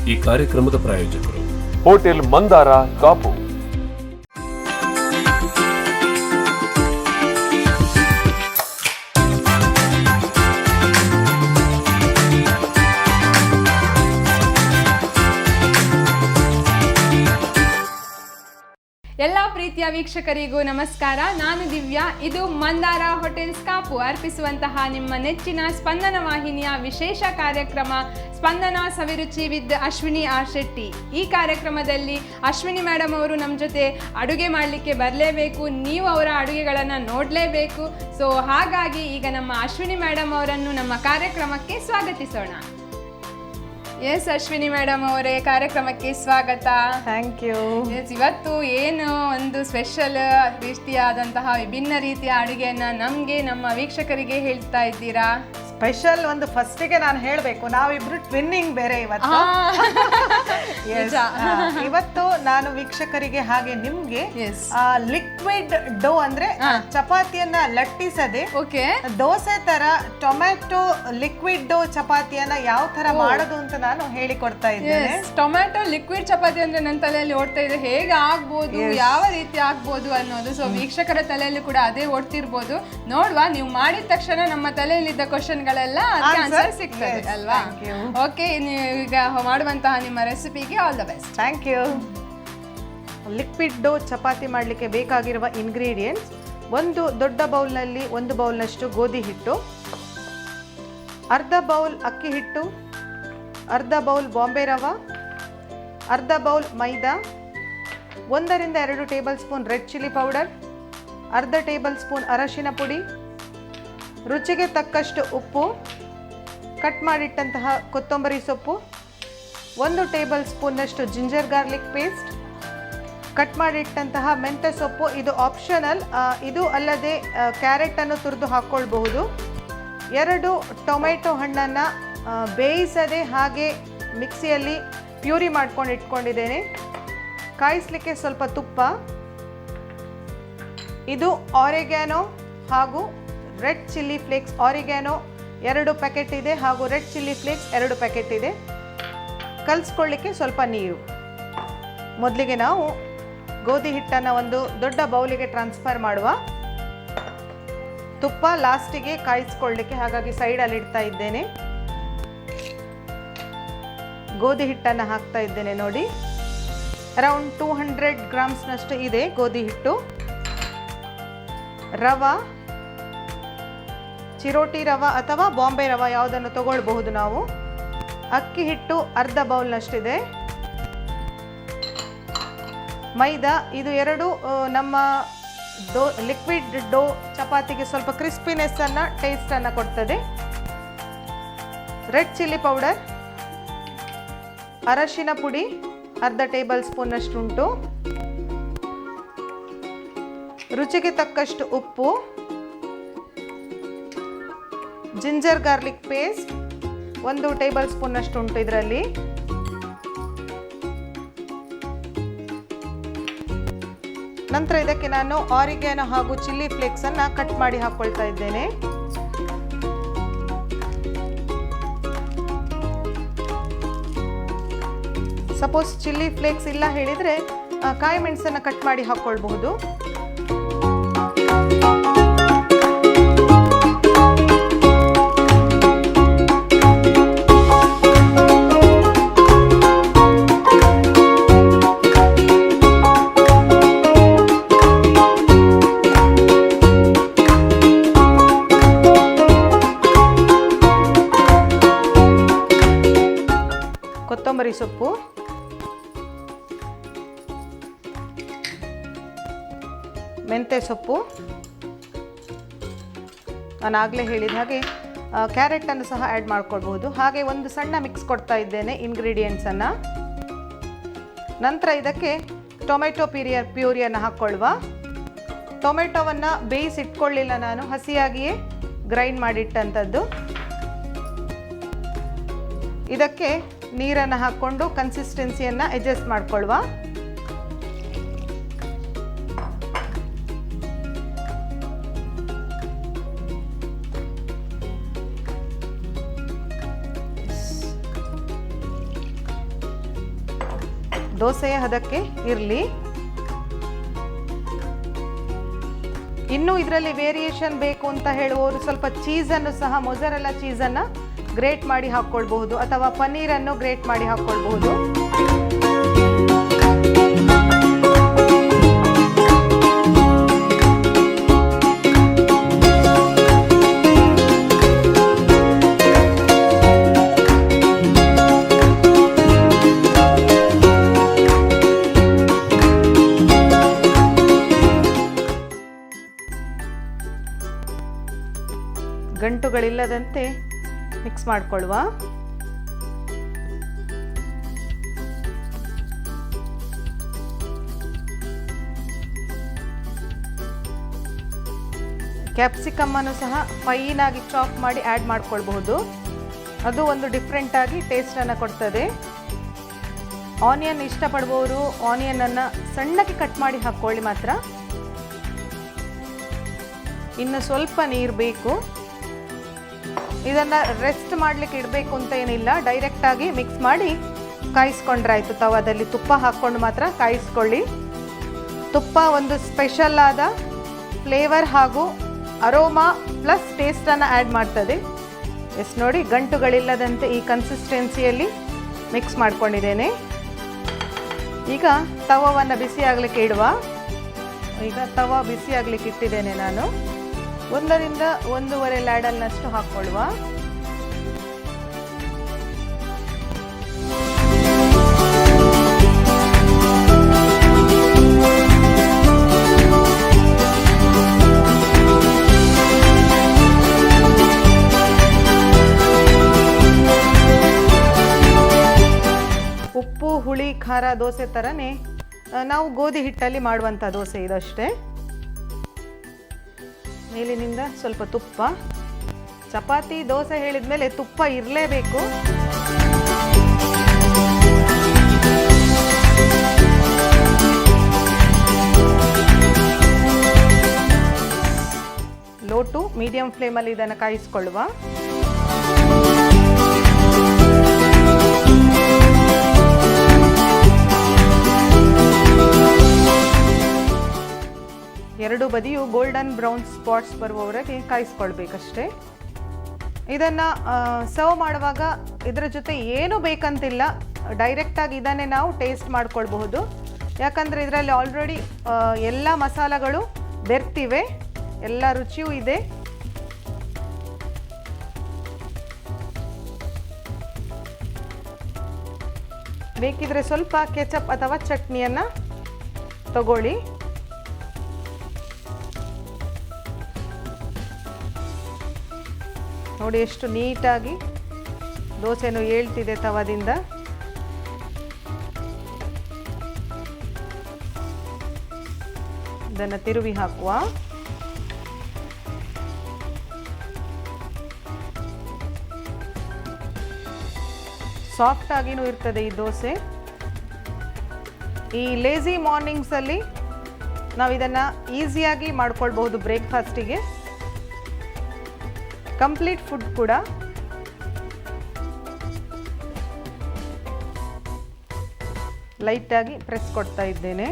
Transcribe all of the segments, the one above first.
ಈ ಕಾರ್ಯಕ್ರಮದ ಪ್ರಾಯೋಜಕರು ಹೋಟೆಲ್ ಮಂದಾರ ಕಾಪು. ಎಲ್ಲ ಪ್ರೀತಿಯ ವೀಕ್ಷಕರಿಗೂ ನಮಸ್ಕಾರ. ನಾನು ದಿವ್ಯಾ. ಇದು ಮಂದಾರ ಹೋಟೆಲ್ಸ್ ಕಾಪು ಅರ್ಪಿಸುವಂತಹ ನಿಮ್ಮ ನೆಚ್ಚಿನ ಸ್ಪಂದನ ವಾಹಿನಿಯ ವಿಶೇಷ ಕಾರ್ಯಕ್ರಮ ಸ್ಪಂದನ ಸವಿರುಚಿ ವಿತ್ ಅಶ್ವಿನಿ ಆರ್ ಶೆಟ್ಟಿ. ಈ ಕಾರ್ಯಕ್ರಮದಲ್ಲಿ ಅಶ್ವಿನಿ ಮೇಡಮ್ ಅವರು ನಮ್ಮ ಜೊತೆ ಅಡುಗೆ ಮಾಡಲಿಕ್ಕೆ ಬರಲೇಬೇಕು, ನೀವು ಅವರ ಅಡುಗೆಗಳನ್ನು ನೋಡಲೇಬೇಕು. ಸೊ ಹಾಗಾಗಿ ಈಗ ನಮ್ಮ ಅಶ್ವಿನಿ ಮೇಡಮ್ ಅವರನ್ನು ನಮ್ಮ ಕಾರ್ಯಕ್ರಮಕ್ಕೆ ಸ್ವಾಗತಿಸೋಣ. ಎಸ್ ಅಶ್ವಿನಿ ಮೇಡಮ್ ಅವರೇ, ಕಾರ್ಯಕ್ರಮಕ್ಕೆ ಸ್ವಾಗತ. Thank you. ಎಸ್, ಇವತ್ತು ಏನು ಒಂದು ಸ್ಪೆಷಲ್ ರೀತಿಯಾದಂತಹ ವಿಭಿನ್ನ ರೀತಿಯ ಅಡುಗೆಯನ್ನು ನಮಗೆ ನಮ್ಮ ವೀಕ್ಷಕರಿಗೆ ಹೇಳ್ತಾ ಇದ್ದೀರಾ? ಸ್ಪೆಷಲ್ ಒಂದು ಫಸ್ಟಿಗೆ ನಾನು ಹೇಳಬೇಕು, ನಾವಿಬ್ರು ಟ್ವಿನ್ನಿಂಗ್ ಬೇರೆ ಇವತ್ತು. ಇವತ್ತು ನಾನು ವೀಕ್ಷಕರಿಗೆ ಹಾಗೆ ನಿಮ್ಗೆ ಲಿಕ್ವಿಡ್ ಡೋ ಅಂದ್ರೆ ಚಪಾತಿಯನ್ನ ಲಟ್ಟಿಸದೆ ದೋಸೆ ತರ ಟೊಮ್ಯಾಟೊ ಲಿಕ್ವಿಡ್ ಡೋ ಚಪಾತಿಯನ್ನ ಯಾವ ತರ ಮಾಡೋದು ಅಂತ ನಾನು ಹೇಳಿಕೊಡ್ತಾ ಇದ್ದೇನೆ. ಟೊಮ್ಯಾಟೊ ಲಿಕ್ವಿಡ್ ಚಪಾತಿ ಅಂದ್ರೆ ನನ್ನ ತಲೆಯಲ್ಲಿ ಓಡ್ತಾ ಇದೆ, ಹೇಗೆ ಆಗ್ಬೋದು, ಯಾವ ರೀತಿ ಆಗ್ಬೋದು ಅನ್ನೋದು. ಸೊ ವೀಕ್ಷಕರ ತಲೆಯಲ್ಲಿ ಕೂಡ ಅದೇ ಓಡ್ತಿರ್ಬೋದು. ನೋಡುವ, ನೀವು ಮಾಡಿದ ತಕ್ಷಣ ನಮ್ಮ ತಲೆಯಲ್ಲಿದ್ದ ಕ್ವಶನ್ ಗಳೆಲ್ಲ ಅದಕ್ಕೆ ಆನ್ಸರ್ ಸಿಗ್ತದೆ ಅಲ್ವಾ? ಓಕೆ, ನೀವು ಈಗ ಮಾಡುವಂತಹ ನಿಮ್ಮ ರೆಸಿಪಿಗೆ all the best. Thank you. Liquid dough chapati ಮಾಡಲಿಕ್ಕೆ ಬೇಕಾಗಿರುವ ಇಂಗ್ರೀಡಿಯೆಂಟ್ಸ್: ಒಂದು ದೊಡ್ಡ ಬೌಲ್ನಲ್ಲಿ 1 ಬೌಲ್ನಷ್ಟು ಗೋಧಿ ಹಿಟ್ಟು, ಅರ್ಧ ಬೌಲ್ ಅಕ್ಕಿ ಹಿಟ್ಟು, ಅರ್ಧ ಬೌಲ್ ಬಾಂಬೆ ರವೆ, ಅರ್ಧ ಬೌಲ್ ಮೈದಾ, 1 ರಿಂದ 2 table spoon red chilli powder, ಅರ್ಧ ಟೇಬಲ್ ಸ್ಪೂನ್ ಅರಶಿನ ಪುಡಿ, ರುಚಿಗೆ ತಕ್ಕಷ್ಟು ಉಪ್ಪು, ಕಟ್ ಮಾಡಿಟ್ಟಂತಹ ಕೊತ್ತಂಬರಿ ಸೊಪ್ಪು, 1 ಟೇಬಲ್ ಸ್ಪೂನ್ನಷ್ಟು ಜಿಂಜರ್ ಗಾರ್ಲಿಕ್ ಪೇಸ್ಟ್, ಕಟ್ ಮಾಡಿಟ್ಟಂತಹ ಮೆಂತ್ಯ ಸೊಪ್ಪು. ಇದು ಆಪ್ಷನಲ್, ಇದು ಅಲ್ಲದೆ ಕ್ಯಾರೆಟನ್ನು ತುರಿದು ಹಾಕ್ಕೊಳ್ಬಹುದು. 2 ಟೊಮೆಟೊ ಹಣ್ಣನ್ನು ಬೇಯಿಸದೆ ಹಾಗೆ ಮಿಕ್ಸಿಯಲ್ಲಿ ಪ್ಯೂರಿ ಮಾಡ್ಕೊಂಡು ಇಟ್ಕೊಂಡಿದ್ದೇನೆ. ಕಾಯಿಸಲಿಕ್ಕೆ ಸ್ವಲ್ಪ ತುಪ್ಪ. ಇದು ಆರಿಗ್ಯಾನೋ ಹಾಗೂ ರೆಡ್ ಚಿಲ್ಲಿ ಫ್ಲೇಕ್ಸ್. ಆರಿಗ್ಯಾನೋ 2 ಪ್ಯಾಕೆಟ್ ಇದೆ ಹಾಗೂ ರೆಡ್ ಚಿಲ್ಲಿ ಫ್ಲೇಕ್ಸ್ 2 ಪ್ಯಾಕೆಟ್ ಇದೆ. ಕಲಿಸ್ಕೊಳ್ಳಿಕ್ಕೆ ಸ್ವಲ್ಪ ನೀರು. ಮೊದಲಿಗೆ ನಾವು ಗೋಧಿ ಹಿಟ್ಟನ್ನು ಒಂದು ದೊಡ್ಡ ಬೌಲಿಗೆ ಟ್ರಾನ್ಸ್ಫರ್ ಮಾಡುವ. ತುಪ್ಪ ಲಾಸ್ಟಿಗೆ ಕಾಯಿಸ್ಕೊಳ್ಳಿಕ್ಕೆ, ಹಾಗಾಗಿ ಸೈಡಲ್ಲಿ ಇಡ್ತಾ ಇದ್ದೇನೆ. ಗೋಧಿ ಹಿಟ್ಟನ್ನು ಹಾಕ್ತಾ ಇದ್ದೇನೆ. ನೋಡಿ, ಅರೌಂಡ್ 200 ಗ್ರಾಮ್ಸ್ನಷ್ಟು ಇದೆ ಗೋಧಿ ಹಿಟ್ಟು. ರವೆ, ಚಿರೋಟಿ ರವೆ ಅಥವಾ ಬಾಂಬೆ ರವೆ ಯಾವುದನ್ನು ತಗೊಳ್ಬಹುದು ನಾವು. ಅಕ್ಕಿ ಹಿಟ್ಟು ಅರ್ಧ ಬೌಲ್ನಷ್ಟಿದೆ. ಮೈದಾ, ಇದು 2 ನಮ್ಮ ಲಿಕ್ವಿಡ್ ಡೋ ಚಪಾತಿಗೆ ಸ್ವಲ್ಪ ಕ್ರಿಸ್ಪಿನೆಸ್ಸನ್ನು, ಟೇಸ್ಟನ್ನು ಕೊಡ್ತದೆ. ರೆಡ್ ಚಿಲ್ಲಿ ಪೌಡರ್, ಅರಶಿನ ಪುಡಿ ಅರ್ಧ ಟೇಬಲ್ ಸ್ಪೂನ್ನಷ್ಟು ಉಂಟು, ರುಚಿಗೆ ತಕ್ಕಷ್ಟು ಉಪ್ಪು, ಜಿಂಜರ್ ಗಾರ್ಲಿಕ್ ಪೇಸ್ಟ್ 1 ಟೇಬಲ್ ಸ್ಪೂನ್ನಷ್ಟು ಉಂಟು ಇದರಲ್ಲಿ. ನಂತರ ಇದಕ್ಕೆ ನಾನು ಆರಿಗ್ಯಾನೋ ಹಾಗೂ ಚಿಲ್ಲಿ ಫ್ಲೇಕ್ಸ್ ಅನ್ನು ಕಟ್ ಮಾಡಿ ಹಾಕ್ಕೊಳ್ತಾ ಇದ್ದೇನೆ. ಸಪೋಸ್ ಚಿಲ್ಲಿ ಫ್ಲೇಕ್ಸ್ ಇಲ್ಲ ಹೇಳಿದರೆ ಕಾಯಿ ಮೆಣಸನ್ನು ಕಟ್ ಮಾಡಿ ಹಾಕ್ಕೊಳ್ಬಹುದು. ಕೊತ್ತಂಬರಿ ಸೊಪ್ಪು, ಮೆಂತ್ಯ ಸೊಪ್ಪು, ನಾನು ಆಗಲೇ ಹೇಳಿದ ಹಾಗೆ ಕ್ಯಾರೆಟನ್ನು ಸಹ ಆ್ಯಡ್ ಮಾಡ್ಕೊಳ್ಬಹುದು. ಹಾಗೆ ಒಂದು ಸಣ್ಣ ಮಿಕ್ಸ್ ಕೊಡ್ತಾ ಇದ್ದೇನೆ ಇಂಗ್ರೀಡಿಯೆಂಟ್ಸನ್ನು. ನಂತರ ಇದಕ್ಕೆ ಟೊಮೆಟೊ ಪ್ಯೂರಿಯನ್ನು ಹಾಕ್ಕೊಳ್ಳುವ. ಟೊಮೆಟೊವನ್ನು ಬೇಯಿಸಿಟ್ಕೊಳ್ಳಿಲ್ಲ ನಾನು, ಹಸಿಯಾಗಿಯೇ ಗ್ರೈಂಡ್ ಮಾಡಿಟ್ಟಂಥದ್ದು. ಇದಕ್ಕೆ ನೀರನ್ನು ಹಾಕ್ಕೊಂಡು ಕನ್ಸಿಸ್ಟೆನ್ಸಿಯನ್ನು ಅಡ್ಜಸ್ಟ್ ಮಾಡ್ಕೊಳ್ಳುವ. ದೋಸೆಯ ಹದಕ್ಕೆ ಇರಲಿ. ಇನ್ನೂ ಇದರಲ್ಲಿ ವೇರಿಯೇಷನ್ ಬೇಕು ಅಂತ ಹೇಳುವವರು ಸ್ವಲ್ಪ ಚೀಸನ್ನು ಸಹ, ಮೊಜರೆಲ್ಲಾ ಚೀಸನ್ನು ಗ್ರೇಟ್ ಮಾಡಿ ಹಾಕ್ಕೊಳ್ಬಹುದು ಅಥವಾ ಪನ್ನೀರನ್ನು ಗ್ರೇಟ್ ಮಾಡಿ ಹಾಕ್ಕೊಳ್ಬಹುದು. ಗಂಟುಗಳಿಲ್ಲದಂತೆ ಮಿಕ್ಸ್ ಮಾಡಿಕೊಳ್ಳುವ. ಕ್ಯಾಪ್ಸಿಕಮ್ ಅನ್ನು ಸಹ ಫೈನ್ ಆಗಿ ಚಾಪ್ ಮಾಡಿ ಆ್ಯಡ್ ಮಾಡ್ಕೊಳ್ಬಹುದು. ಅದು ಒಂದು ಡಿಫ್ರೆಂಟ್ ಆಗಿ ಟೇಸ್ಟನ್ನು ಕೊಡ್ತದೆ. ಆನಿಯನ್ ಇಷ್ಟಪಡುವವರು ಆನಿಯನನ್ನು ಸಣ್ಣಕ್ಕೆ ಕಟ್ ಮಾಡಿ ಹಾಕ್ಕೊಳ್ಳಿ ಮಾತ್ರ. ಇನ್ನು ಸ್ವಲ್ಪ ನೀರು ಬೇಕು. ಇದನ್ನು ರೆಸ್ಟ್ ಮಾಡಲಿಕ್ಕೆ ಇಡಬೇಕು ಅಂತ ಏನಿಲ್ಲ, ಡೈರೆಕ್ಟಾಗಿ ಮಿಕ್ಸ್ ಮಾಡಿ ಕಾಯಿಸ್ಕೊಂಡ್ರಾಯ್ತು. ತವಾದಲ್ಲಿ ತುಪ್ಪ ಹಾಕ್ಕೊಂಡು ಮಾತ್ರ ಕಾಯಿಸ್ಕೊಳ್ಳಿ. ತುಪ್ಪ ಒಂದು ಸ್ಪೆಷಲ್ ಆದ ಫ್ಲೇವರ್ ಹಾಗೂ ಅರೋಮಾ ಪ್ಲಸ್ ಟೇಸ್ಟನ್ನು ಆ್ಯಡ್ ಮಾಡ್ತದೆ. ನೋಡಿ, ಗಂಟುಗಳಿಲ್ಲದಂತೆ ಈ ಕನ್ಸಿಸ್ಟೆನ್ಸಿಯಲ್ಲಿ ಮಿಕ್ಸ್ ಮಾಡ್ಕೊಂಡಿದ್ದೇನೆ. ಈಗ ತವವನ್ನು ಬಿಸಿ ಆಗಲಿಕ್ಕೆ ಇಡುವ. ಈಗ ತವ ಬಿಸಿ ಆಗಲಿಕ್ಕೆ ಇಟ್ಟಿದ್ದೇನೆ ನಾನು. 1 ರಿಂದ 1.5 ಲ್ಯಾಡಲ್ನಷ್ಟು ಹಾಕ್ಕೊಳ್ಳುವ. ಉಪ್ಪು ಹುಳಿ ಖಾರ ದೋಸೆ ಥರನೇ ನಾವು ಗೋಧಿ ಹಿಟ್ಟಲ್ಲಿ ಮಾಡುವಂಥ ದೋಸೆ ಇದಷ್ಟೇ. ಮೇಲಿನಿಂದ ಸ್ವಲ್ಪ ತುಪ್ಪ. ಚಪಾತಿ ದೋಸೆ ಹೇಳಿದ ಮೇಲೆ ತುಪ್ಪ ಇರಲೇಬೇಕು. ಲೋ ಟು ಮೀಡಿಯಂ ಫ್ಲೇಮಲ್ಲಿ ಇದನ್ನು ಕಾಯಿಸ್ಕೊಳ್ಳುವ. ಎರಡು ಬದಿಯು ಗೋಲ್ಡನ್ ಬ್ರೌನ್ ಸ್ಪಾಟ್ಸ್ ಬರುವವರೆಗೆ ಕಾಯಿಸ್ಕೊಳ್ಬೇಕಷ್ಟೇ. ಇದನ್ನು ಸರ್ವ್ ಮಾಡುವಾಗ ಇದರ ಜೊತೆ ಏನೂ ಬೇಕಂತಿಲ್ಲ, ಡೈರೆಕ್ಟಾಗಿ ಇದನ್ನೇ ನಾವು ಟೇಸ್ಟ್ ಮಾಡ್ಕೊಳ್ಬಹುದು. ಯಾಕಂದರೆ ಇದರಲ್ಲಿ ಆಲ್ರೆಡಿ ಎಲ್ಲ ಮಸಾಲೆಗಳು ಬೆರ್ತಿವೆ, ಎಲ್ಲ ರುಚಿಯೂ ಇದೆ. ಬೇಕಿದ್ರೆ ಸ್ವಲ್ಪ ಕೆಚಪ್ ಅಥವಾ ಚಟ್ನಿಯನ್ನು ತಗೊಳ್ಳಿ. ನೋಡಿ ಎಷ್ಟು ನೀಟಾಗಿ ದೋಸೆನೂ ಏಳ್ತಿದೆ ತವದಿಂದ. ಇದನ್ನು ತಿರುವಿ ಹಾಕುವ. ಸಾಫ್ಟ್ ಆಗಿನೂ ಇರ್ತದೆ ಈ ದೋಸೆ. ಈ ಲೇಜಿ ಮಾರ್ನಿಂಗ್ಸಲ್ಲಿ ನಾವು ಇದನ್ನು ಈಸಿಯಾಗಿ ಮಾಡ್ಕೊಳ್ಬಹುದು. ಬ್ರೇಕ್ಫಾಸ್ಟಿಗೆ ಕಂಪ್ಲೀಟ್ ಫುಡ್ ಕೂಡ. ಲೈಟಾಗಿ ಪ್ರೆಸ್ ಕೊಡ್ತಾ ಇದ್ದೇನೆ.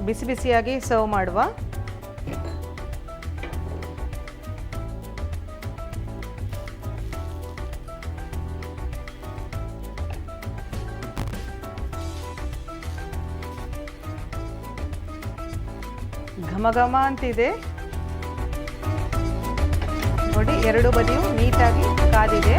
ಬಿಸಿ ಬಿಸಿಯಾಗಿ ಸರ್ವ್ ಮಾಡುವ. ಘಮ ಘಮ ಅಂತಿದೆ ನೋಡಿ. ಎರಡು ಬದಿಯೂ ನೀಟಾಗಿ ಕಾದಿದೆ.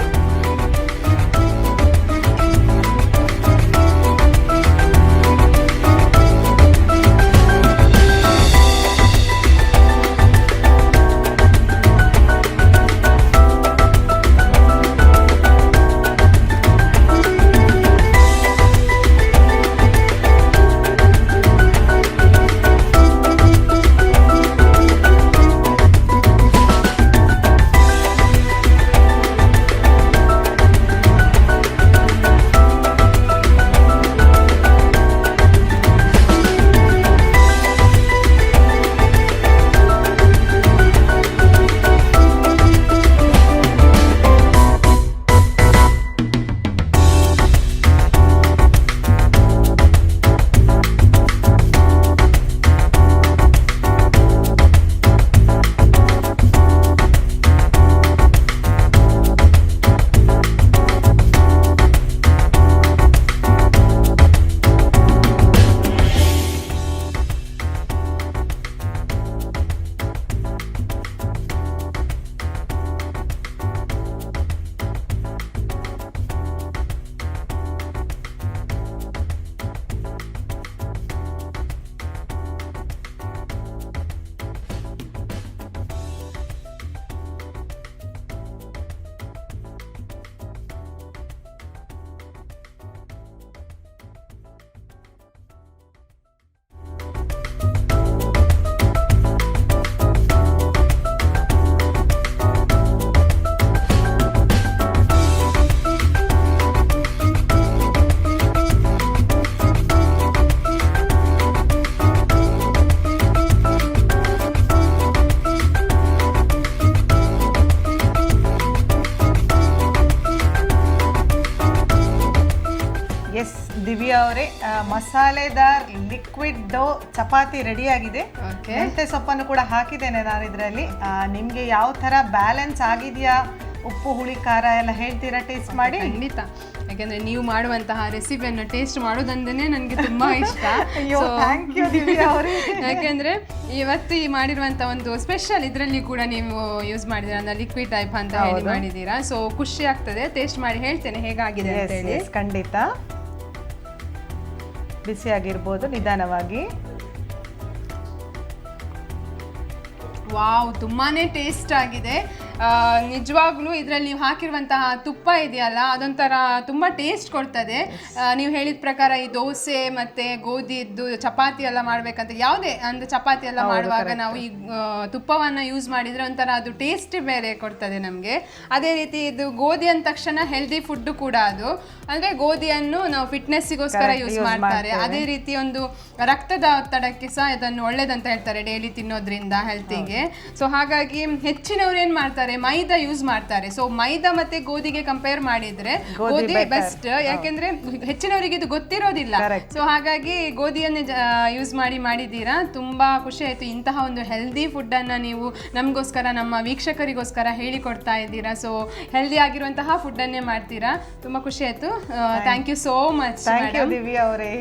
ದಿವ್ಯಾ ಅವರೇ, ಮಸಾಲೆದಾರ್ ಲಿಕ್ವಿಡ್ ಡೋ ಚಪಾತಿ ರೆಡಿ ಆಗಿದೆ. ಮೆಂತೆ ಸೊಪ್ಪನ್ನು ಕೂಡ ಹಾಕಿದ್ದೇನೆ ನಾನು ಇದರಲ್ಲಿ. ನಿಮಗೆ ಯಾವ ಥರ ಬ್ಯಾಲೆನ್ಸ್ ಆಗಿದೆಯಾ, ಉಪ್ಪು ಹುಳಿ ಖಾರ ಎಲ್ಲ ಹೇಳ್ತೀರಾ ಟೇಸ್ಟ್ ಮಾಡಿ? ಖಂಡಿತ, ಯಾಕೆಂದ್ರೆ ನೀವು ಮಾಡುವಂತಹ ರೆಸಿಪಿಯನ್ನು ಟೇಸ್ಟ್ ಮಾಡೋದಂದ್ರೆ ನನಗೆ ತುಂಬಾ ಇಷ್ಟ. ಥ್ಯಾಂಕ್ ಯು ದಿವ್ಯಾ ಅವರೇ. ಯಾಕೆಂದ್ರೆ ಇವತ್ತು ಈ ಮಾಡಿರುವಂತ ಒಂದು ಸ್ಪೆಷಲ್ ಇದರಲ್ಲಿ ಕೂಡ ನೀವು ಯೂಸ್ ಮಾಡಿದ್ದೀರಾ ಅಂದ್ರೆ ಲಿಕ್ವಿಡ್ ಟೈಪ್ ಅಂತ ಹೇಳಿ ಮಾಡಿದ್ದೀರಾ. ಸೊ ಖುಷಿ ಆಗ್ತದೆ, ಟೇಸ್ಟ್ ಮಾಡಿ ಹೇಳ್ತೇನೆ ಹೇಗಾಗಿದೆ ಅಂತ ಹೇಳಿ. ಖಂಡಿತ ಬಿಸಿಯಾಗಿರ್ಬೋದು, ನಿಧಾನವಾಗಿ. ವಾವ್, ತುಂಬಾನೇ ಟೇಸ್ಟ್ ಆಗಿದೆ ನಿಜವಾಗ್ಲೂ. ಇದರಲ್ಲಿ ನೀವು ಹಾಕಿರುವಂತಹ ತುಪ್ಪ ಇದೆಯಲ್ಲ, ಅದೊಂಥರ ತುಂಬ ಟೇಸ್ಟ್ ಕೊಡ್ತದೆ. ನೀವು ಹೇಳಿದ ಪ್ರಕಾರ ಈ ದೋಸೆ ಮತ್ತು ಗೋಧಿದ್ದು ಚಪಾತಿ ಎಲ್ಲ ಮಾಡಬೇಕಂತ, ಯಾವುದೇ ಅಂದರೆ ಚಪಾತಿ ಎಲ್ಲ ಮಾಡುವಾಗ ನಾವು ಈ ತುಪ್ಪವನ್ನು ಯೂಸ್ ಮಾಡಿದರೆ ಒಂಥರ ಅದು ಟೇಸ್ಟ್ ಬೇರೆ ಕೊಡ್ತದೆ ನಮಗೆ. ಅದೇ ರೀತಿ ಇದು ಗೋಧಿ ಅಂದ ತಕ್ಷಣ ಹೆಲ್ದಿ ಫುಡ್ಡು ಕೂಡ ಅದು. ಅಂದರೆ ಗೋಧಿಯನ್ನು ನಾವು ಫಿಟ್ನೆಸ್ಸಿಗೋಸ್ಕರ ಯೂಸ್ ಮಾಡ್ತಾರೆ. ಅದೇ ರೀತಿ ಒಂದು ರಕ್ತದ ಒತ್ತಡಕ್ಕೆ ಸಹ ಇದನ್ನು ಒಳ್ಳೇದಂತ ಹೇಳ್ತಾರೆ ಡೈಲಿ ತಿನ್ನೋದ್ರಿಂದ ಹೆಲ್ತಿಗೆ. ಸೊ ಹಾಗಾಗಿ ಹೆಚ್ಚಿನವ್ರು ಏನು ಮಾಡ್ತಾರೆ, ಮೈದಾ ಯೂಸ್ ಮಾಡ್ತಾರೆ. ಸೊ ಮೈದಾ ಮತ್ತೆ ಗೋಧಿಗೆ ಕಂಪೇರ್ ಮಾಡಿದ್ರೆ ಗೋಧಿ ಬೆಸ್ಟ್, ಯಾಕೆಂದ್ರೆ ಹೆಚ್ಚಿನವರಿಗೆ ಇದು ಗೊತ್ತಿರೋದಿಲ್ಲ. ಸೊ ಹಾಗಾಗಿ ಗೋಧಿಯನ್ನೇ ಯೂಸ್ ಮಾಡಿದ್ದೀರಾ. ತುಂಬಾ ಖುಷಿ ಆಯ್ತು. ಇಂತಹ ಒಂದು ಹೆಲ್ದಿ ಫುಡ್ ಅನ್ನ ನೀವು ನಮಗೋಸ್ಕರ, ನಮ್ಮ ವೀಕ್ಷಕರಿಗೋಸ್ಕರ ಹೇಳಿಕೊಡ್ತಾ ಇದ್ದೀರಾ. ಸೊ ಹೆಲ್ದಿ ಆಗಿರುವಂತಹ ಫುಡ್ ಅನ್ನೇ ಮಾಡ್ತೀರಾ. ತುಂಬಾ ಖುಷಿ ಆಯ್ತು. Thank you so much Divya ಅವರೇ.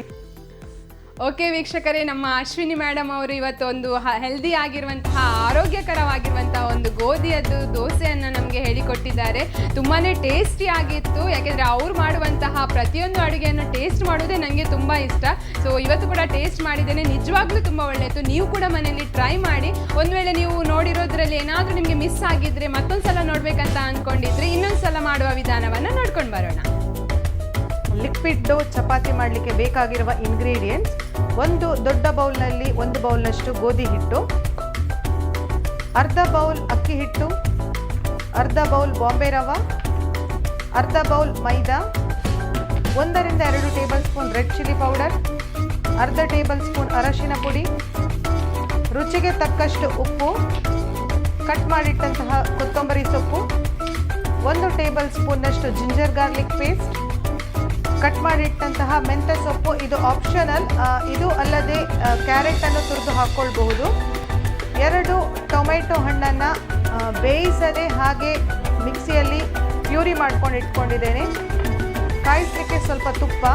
ಓಕೆ ವೀಕ್ಷಕರೇ, ನಮ್ಮ ಅಶ್ವಿನಿ ಮೇಡಮ್ ಅವರು ಇವತ್ತು ಒಂದು ಹೆಲ್ದಿ ಆಗಿರುವಂತಹ, ಆರೋಗ್ಯಕರವಾಗಿರುವಂತಹ ಒಂದು ಗೋಧಿಯದ್ದು ದೋಸೆಯನ್ನು ನಮಗೆ ಹೇಳಿಕೊಟ್ಟಿದ್ದಾರೆ. ತುಂಬಾ ಟೇಸ್ಟಿ ಆಗಿತ್ತು, ಯಾಕೆಂದರೆ ಅವ್ರು ಮಾಡುವಂತಹ ಪ್ರತಿಯೊಂದು ಅಡುಗೆಯನ್ನು ಟೇಸ್ಟ್ ಮಾಡೋದೇ ನನಗೆ ತುಂಬ ಇಷ್ಟ. ಸೊ ಇವತ್ತು ಕೂಡ ಟೇಸ್ಟ್ ಮಾಡಿದ್ದೇನೆ, ನಿಜವಾಗ್ಲೂ ತುಂಬ ಒಳ್ಳೆಯಿತ್ತು. ನೀವು ಕೂಡ ಮನೆಯಲ್ಲಿ ಟ್ರೈ ಮಾಡಿ. ಒಂದು ವೇಳೆ ನೀವು ನೋಡಿರೋದ್ರಲ್ಲಿ ಏನಾದರೂ ನಿಮಗೆ ಮಿಸ್ ಆಗಿದ್ದರೆ, ಮತ್ತೊಂದು ಸಲ ನೋಡಬೇಕಂತ ಅಂದ್ಕೊಂಡಿದ್ರೆ ಇನ್ನೊಂದು ಸಲ ಮಾಡುವ ವಿಧಾನವನ್ನು ನೋಡ್ಕೊಂಡು ಬರೋಣ. ಲಿಕ್ವಿಡ್ ಡೋ ಚಪಾತಿ ಮಾಡಲಿಕ್ಕೆ ಬೇಕಾಗಿರುವ ಇಂಗ್ರೀಡಿಯೆಂಟ್ಸ್: ಒಂದು ದೊಡ್ಡ ಬೌಲ್ನಲ್ಲಿ 1 ಬೌಲ್ನಷ್ಟು ಗೋಧಿ ಹಿಟ್ಟು, ಅರ್ಧ ಬೌಲ್ ಅಕ್ಕಿ ಹಿಟ್ಟು, ಅರ್ಧ ಬೌಲ್ ಬಾಂಬೆ ರವೆ, ಅರ್ಧ ಬೌಲ್ ಮೈದಾ, 1 ರಿಂದ 2 table spoon red chilli powder, ಅರ್ಧ ಟೇಬಲ್ ಸ್ಪೂನ್ ಅರಶಿನ ಪುಡಿ, ರುಚಿಗೆ ತಕ್ಕಷ್ಟು ಉಪ್ಪು, ಕಟ್ ಮಾಡಿಟ್ಟಂತಹ ಕೊತ್ತಂಬರಿ ಸೊಪ್ಪು, 1 ಟೇಬಲ್ ಸ್ಪೂನ್ನಷ್ಟು ಜಿಂಜರ್ ಗಾರ್ಲಿಕ್ ಪೇಸ್ಟ್, ಕಟ್ ಮಾಡಿಟ್ಟಂತಹ ಮೆಂತೆ ಸೊಪ್ಪು. ಇದು ಆಪ್ಷನಲ್. ಇದು ಅಲ್ಲದೆ ಕ್ಯಾರೆಟನ್ನು ತುರಿದು ಹಾಕ್ಕೊಳ್ಬಹುದು. 2 ಟೊಮೆಟೊ ಹಣ್ಣನ್ನು ಬೇಯಿಸದೆ ಹಾಗೆ ಮಿಕ್ಸಿಯಲ್ಲಿ ಪ್ಯೂರಿ ಮಾಡ್ಕೊಂಡು ಇಟ್ಕೊಂಡಿದ್ದೇನೆ. ಕಾಯಿಸಲಿಕ್ಕೆ ಸ್ವಲ್ಪ ತುಪ್ಪ.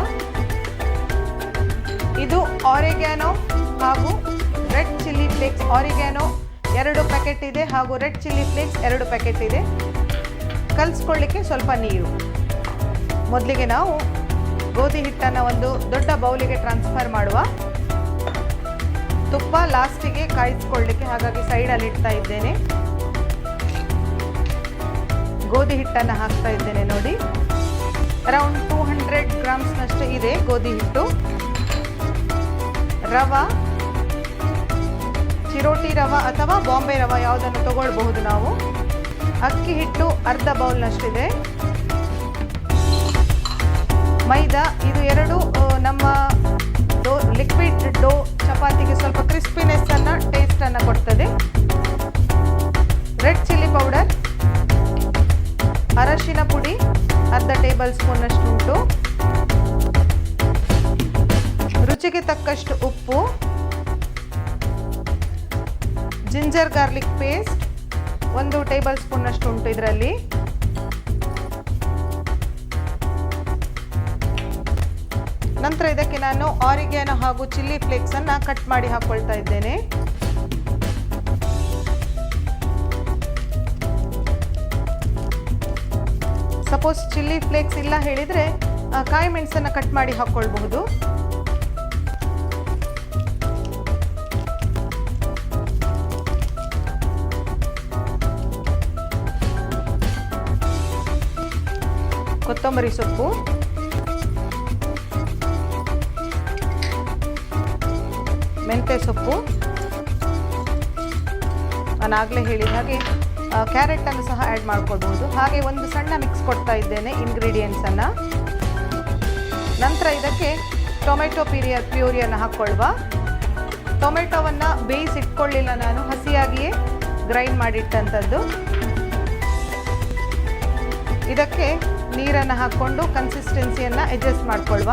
ಇದು ಆರಿಗ್ಯಾನೋ ಹಾಗೂ ರೆಡ್ ಚಿಲ್ಲಿ ಫ್ಲೇಕ್ಸ್. ಆರಿಗ್ಯಾನೋ 2 ಪ್ಯಾಕೆಟ್ ಇದೆ ಹಾಗೂ ರೆಡ್ ಚಿಲ್ಲಿ ಫ್ಲೇಕ್ಸ್ 2 ಪ್ಯಾಕೆಟ್ ಇದೆ. ಕಲಿಸ್ಕೊಳ್ಳಿಕ್ಕೆ ಸ್ವಲ್ಪ ನೀರು. ಮೊದಲಿಗೆ ನಾವು ಗೋಧಿ ಹಿಟ್ಟನ್ನು ಒಂದು ದೊಡ್ಡ ಬೌಲಿಗೆ ಟ್ರಾನ್ಸ್ಫರ್ ಮಾಡುವ. ತುಪ್ಪ ಲಾಸ್ಟಿಗೆ ಕಾಯಿಸ್ಕೊಳ್ಳಿಕ್ಕೆ, ಹಾಗಾಗಿ ಸೈಡಲ್ಲಿ ಇಡ್ತಾ ಇದ್ದೇನೆ. ಗೋಧಿ ಹಿಟ್ಟನ್ನು ಹಾಕ್ತಾ ಇದ್ದೇನೆ. ನೋಡಿ, ಅರೌಂಡ್ 200 ಗ್ರಾಮ್ಸ್ನಷ್ಟು ಇದೆ ಗೋಧಿ ಹಿಟ್ಟು. ರವೆ, ಚಿರೋಟಿ ರವೆ ಅಥವಾ ಬಾಂಬೆ ರವೆ ಯಾವುದನ್ನು ತಗೊಳ್ಬಹುದು ನಾವು. ಅಕ್ಕಿ ಹಿಟ್ಟು ಅರ್ಧ ಬೌಲ್ನಷ್ಟಿದೆ. ಮೈದಾ, ಇದು 2 ನಮ್ಮ ಲಿಕ್ವಿಡ್ ಡೋ ಚಪಾತಿಗೆ ಸ್ವಲ್ಪ ಕ್ರಿಸ್ಪಿನೆಸ್ ಅನ್ನು, ಟೇಸ್ಟ್ ಅನ್ನು ಕೊಡ್ತದೆ. ರೆಡ್ ಚಿಲ್ಲಿ ಪೌಡರ್, ಅರಶಿನ ಪುಡಿ ಅರ್ಧ ಟೇಬಲ್ ಸ್ಪೂನ್ನಷ್ಟು ಉಂಟು, ರುಚಿಗೆ ತಕ್ಕಷ್ಟು ಉಪ್ಪು, ಜಿಂಜರ್ ಗಾರ್ಲಿಕ್ ಪೇಸ್ಟ್ 1 ಟೇಬಲ್ ಸ್ಪೂನ್ನಷ್ಟು ಉಂಟು ಇದರಲ್ಲಿ. ನಂತರ ಇದಕ್ಕೆ ನಾನು ಆರಿಗ್ಯಾನೋ ಹಾಗೂ ಚಿಲ್ಲಿ ಫ್ಲೇಕ್ಸ್ ಅನ್ನು ಕಟ್ ಮಾಡಿ ಹಾಕೊಳ್ತಾ ಇದ್ದೇನೆ. ಸಪೋಸ್ ಚಿಲ್ಲಿ ಫ್ಲೇಕ್ಸ್ ಇಲ್ಲ ಹೇಳಿದರೆ ಕಾಯಿ ಮೆಣಸನ್ನು ಕಟ್ ಮಾಡಿ ಹಾಕ್ಕೊಳ್ಬಹುದು. ಕೊತ್ತಂಬರಿ ಸೊಪ್ಪು, ಮೆಂತೆ ಸೊಪ್ಪು, ನಾನಾಗಲೇ ಹೇಳಿದ ಹಾಗೆ ಕ್ಯಾರೆಟನ್ನು ಸಹ ಆ್ಯಡ್ ಮಾಡ್ಕೊಳ್ಬಹುದು. ಹಾಗೆ ಒಂದು ಸಣ್ಣ ಮಿಕ್ಸ್ ಕೊಡ್ತಾ ಇದ್ದೇನೆ ಇಂಗ್ರೀಡಿಯೆಂಟ್ಸನ್ನು. ನಂತರ ಇದಕ್ಕೆ ಟೊಮೆಟೊ ಪ್ಯೂರಿಯನ್ನು ಹಾಕ್ಕೊಳ್ಳುವ. ಟೊಮೆಟೊವನ್ನು ಬೇಯಿಸಿಟ್ಕೊಳ್ಳಿಲ್ಲ ನಾನು, ಹಸಿಯಾಗಿಯೇ ಗ್ರೈಂಡ್ ಮಾಡಿಟ್ಟಂಥದ್ದು. ಇದಕ್ಕೆ ನೀರನ್ನು ಹಾಕ್ಕೊಂಡು ಕನ್ಸಿಸ್ಟೆನ್ಸಿಯನ್ನು ಅಡ್ಜಸ್ಟ್ ಮಾಡ್ಕೊಳ್ಳುವ.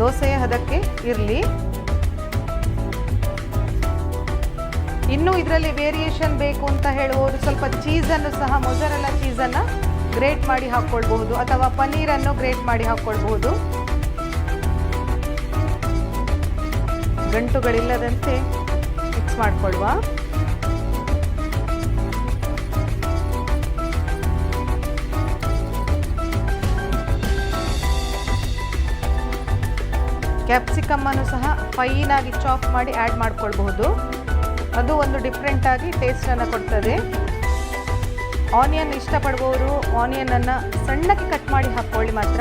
ದೋಸೆಯ ಹದಕ್ಕೆ ಇರಲಿ. ಇನ್ನು ಇದರಲ್ಲಿ ವೇರಿಯೇಷನ್ ಬೇಕು ಅಂತ ಹೇಳುವವರು ಸ್ವಲ್ಪ ಚೀಸನ್ನು ಸಹ, ಮೊಜರೆಲ್ಲಾ ಚೀಸನ್ನು ಗ್ರೇಟ್ ಮಾಡಿ ಹಾಕ್ಕೊಳ್ಬಹುದು ಅಥವಾ ಪನ್ನೀರನ್ನು ಗ್ರೇಟ್ ಮಾಡಿ ಹಾಕ್ಕೊಳ್ಬಹುದು. ಗಂಟುಗಳಿಲ್ಲದಂತೆ ಮಿಕ್ಸ್ ಮಾಡಿಕೊಳ್ಳುವ. ಕ್ಯಾಪ್ಸಿಕಮ್ ಅನ್ನು ಸಹ ಫೈನ್ ಆಗಿ ಚಾಪ್ ಮಾಡಿ ಆ್ಯಡ್ ಮಾಡ್ಕೊಳ್ಬಹುದು. ಅದು ಒಂದು ಡಿಫ್ರೆಂಟ್ ಆಗಿ ಟೇಸ್ಟನ್ನು ಕೊಡ್ತದೆ. ಆನಿಯನ್ ಇಷ್ಟಪಡುವವರು ಆನಿಯನನ್ನು ಸಣ್ಣಕ್ಕೆ ಕಟ್ ಮಾಡಿ ಹಾಕ್ಕೊಳ್ಳಿ ಮಾತ್ರ.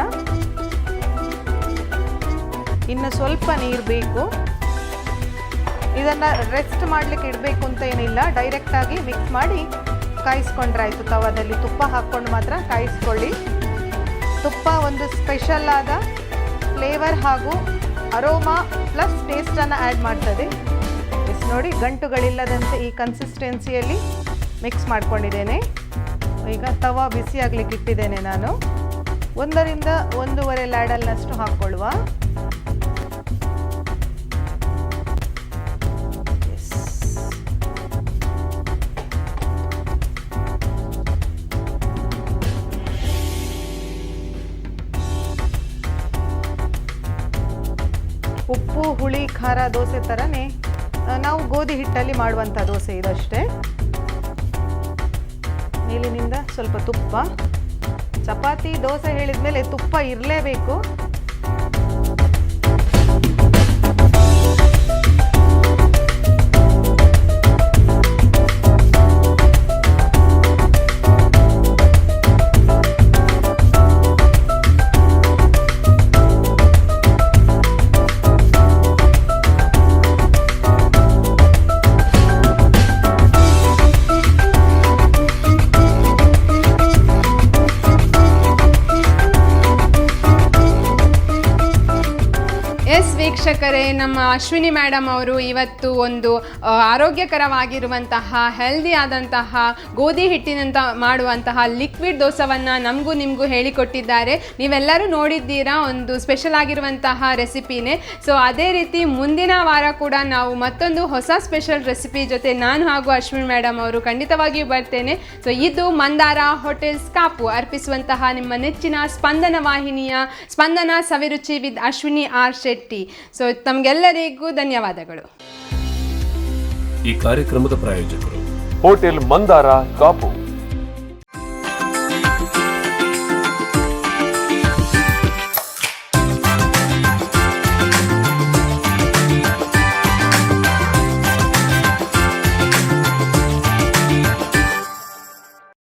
ಇನ್ನು ಸ್ವಲ್ಪ ನೀರು ಬೇಕು. ಇದನ್ನು ರೆಸ್ಟ್ ಮಾಡಲಿಕ್ಕೆ ಇಡಬೇಕು ಅಂತ ಏನಿಲ್ಲ, ಡೈರೆಕ್ಟಾಗಿ ಮಿಕ್ಸ್ ಮಾಡಿ ಕಾಯಿಸ್ಕೊಂಡ್ರಾಯ್ತು. ತವಾದಲ್ಲಿ ತುಪ್ಪ ಹಾಕ್ಕೊಂಡು ಮಾತ್ರ ಕಾಯಿಸ್ಕೊಳ್ಳಿ. ತುಪ್ಪ ಒಂದು ಸ್ಪೆಷಲ್ ಆದ ಫ್ಲೇವರ್ ಹಾಗೂ ಅರೋಮಾ ಪ್ಲಸ್ ಟೇಸ್ಟನ್ನು ಆ್ಯಡ್ ಮಾಡ್ತದೆ. ನೋಡಿ, ಗಂಟುಗಳಿಲ್ಲದಂತೆ ಈ ಕನ್ಸಿಸ್ಟೆನ್ಸಿಯಲ್ಲಿ ಮಿಕ್ಸ್ ಮಾಡ್ಕೊಂಡಿದ್ದೇನೆ. ಈಗ ತವಾ ಬಿಸಿ ಆಗಲಿಕ್ಕೆ ಇಟ್ಟಿದ್ದೇನೆ ನಾನು. 1 ರಿಂದ 1.5 ಲ್ಯಾಡಲ್ನಷ್ಟು ಹಾಕ್ಕೊಳ್ಳುವ. ಉಪ್ಪು ಹುಳಿ ಖಾರ ದೋಸೆ ಥರನೇ ನಾವು ಗೋಧಿ ಹಿಟ್ಟಲ್ಲಿ ಮಾಡುವಂಥ ದೋಸೆ ಇದಷ್ಟೇ. ಮೇಲಿನಿಂದ ಸ್ವಲ್ಪ ತುಪ್ಪ. ಚಪಾತಿ ದೋಸೆ ಹೇಳಿದ ಮೇಲೆ ತುಪ್ಪ ಇರಲೇಬೇಕು. ವೀಕ್ಷಕರೇ, ನಮ್ಮ ಅಶ್ವಿನಿ ಮೇಡಮ್ ಅವರು ಇವತ್ತು ಒಂದು ಆರೋಗ್ಯಕರವಾಗಿರುವಂತಹ ಹೆಲ್ದಿ ಆದಂತಹ ಗೋಧಿ ಹಿಟ್ಟಿನಿಂದ ಮಾಡುವಂತಹ ಲಿಕ್ವಿಡ್ ದೋಸೆಯನ್ನು ನಮಗೂ ನಿಮಗೂ ಹೇಳಿಕೊಟ್ಟಿದ್ದಾರೆ. ನೀವೆಲ್ಲರೂ ನೋಡಿದ್ದೀರಾ, ಒಂದು ಸ್ಪೆಷಲ್ ಆಗಿರುವಂತಹ ರೆಸಿಪಿನೇ. ಸೊ ಅದೇ ರೀತಿ ಮುಂದಿನ ವಾರ ಕೂಡ ನಾವು ಮತ್ತೊಂದು ಹೊಸ ಸ್ಪೆಷಲ್ ರೆಸಿಪಿ ಜೊತೆ ನಾನು ಹಾಗೂ ಅಶ್ವಿನಿ ಮೇಡಮ್ ಅವರು ಖಂಡಿತವಾಗಿಯೂ ಬರ್ತೇನೆ. ಸೊ ಇದು ಮಂದಾರ ಹೋಟೆಲ್ಸ್ ಕಾಪು ಅರ್ಪಿಸುವಂತಹ ನಿಮ್ಮ ನೆಚ್ಚಿನ ಸ್ಪಂದನ ವಾಹಿನಿಯ Spandana Saviruchi with Ashwini R Shetty. So ತಮಗೆಲ್ಲರಿಗೂ ಧನ್ಯವಾದಗಳು. ಈ ಕಾರ್ಯಕ್ರಮದ ಪ್ರಾಯೋಜಕರು ಹೋಟೆಲ್ ಮಂದಾರ ಕಾಪು.